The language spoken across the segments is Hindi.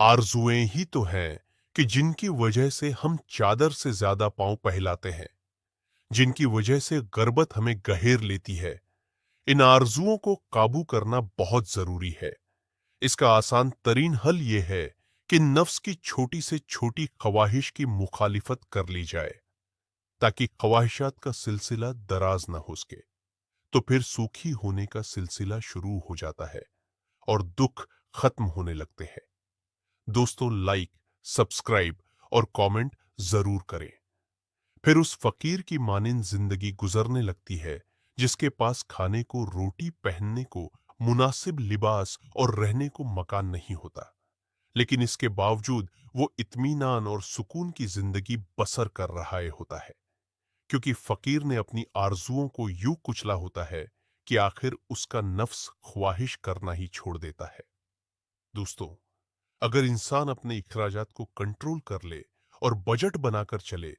आरजुएं ही तो हैं कि जिनकी वजह से हम चादर से ज्यादा पांव फैलाते हैं, जिनकी वजह से गर्बत हमें गहेर लेती है। इन आरजुओं को काबू करना बहुत जरूरी है। इसका आसान तरीन हल यह है कि नफ्स की छोटी से छोटी ख्वाहिश की मुखालिफत कर ली जाए, ताकि ख्वाहिशात का सिलसिला दराज ना हो सके। तो फिर सूखी होने का सिलसिला शुरू हो जाता है और दुख खत्म होने लगते हैं। दोस्तों, लाइक, सब्सक्राइब और कमेंट जरूर करें। फिर उस फकीर की मानिंद जिंदगी गुजरने लगती है जिसके पास खाने को, रोटी पहनने को, मुनासिब लिबास और रहने को मकान नहीं होता, लेकिन इसके बावजूद वो इत्मीनान और सुकून की जिंदगी बसर कर रहा होता है, क्योंकि फकीर ने अपनी आरजुओं को यूं कुचला होता है कि आखिर उसका नफ्स ख्वाहिश करना ही छोड़ देता है। दोस्तों, अगर इंसान अपने इखराजात को कंट्रोल कर ले और बजट बनाकर चले,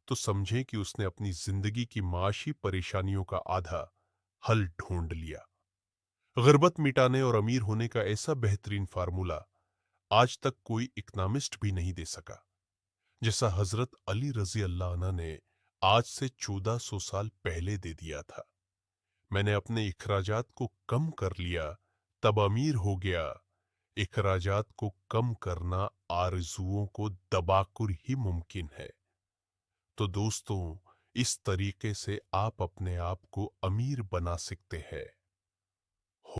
तो समझे कि उसने अपनी जिंदगी की माशी परेशानियों का आधा हल ढूंढ लिया। गुर्बत मिटाने और अमीर होने का ऐसा बेहतरीन फार्मूला आज तक कोई इकोनॉमिस्ट भी नहीं दे सका, जैसा हजरत अली रजी अल्लाह अन्हु ने आज से 1400 साल पहले दे दिया था। मैंने अपने इखराजात को कम कर लिया, तब अमीर हो गया। इखराजात को कम करना आरज़ुओं को दबाकर ही मुमकिन है। तो दोस्तों, इस तरीके से आप अपने आप को अमीर बना सकते हैं।